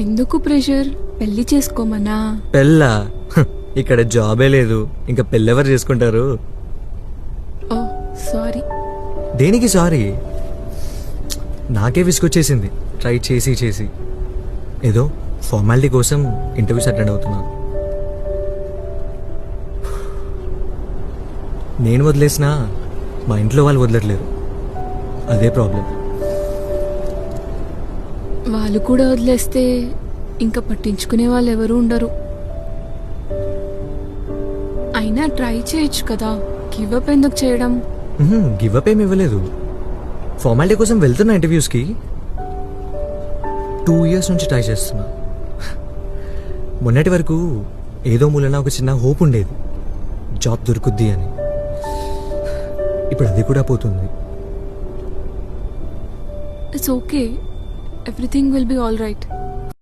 ఎందుకు ప్రెషర్? పెళ్లి చేసుకోమనా? పెళ్ళా? ఇక్కడ జాబే లేదు, ఇంకా పెళ్ళెవరు చేసుకుంటారు? ఓ సారీ. దేనికి సారీ? నాకే విసుకొచ్చేసింది ట్రై చేసి చేసి. ఏదో ఫార్మాలిటీ కోసం ఇంటర్వ్యూస్ అటెండ్ అవుతున్నా. నేను వదిలేసినా మా ఇంట్లో వాళ్ళు వదలట్లేదు, అదే ప్రాబ్లం. వాళ్ళు కూడా వదిలేస్తే ఇంకా పట్టించుకునే వాళ్ళు ఎవరు ఉండరు. అయినా ట్రై చేయొచ్చు కదా, గివ్ అప్ ఎందుకు చేయడం? గివ్ అప్ ఏమి ఇవ్వలేదు. ఫార్మాలిటీ కోసం వెళ్తున్నా ఇంటర్వ్యూస్కి. 2 years నుంచి ట్రై చేస్తున్నా. మొన్నటి వరకు ఏదో మూలన ఒక చిన్న హోప్ ఉండేది, జాబ్ దొరుకుద్ది అని. ఇప్పుడు అది కూడా పోతుంది. It's okay, everything will be all right.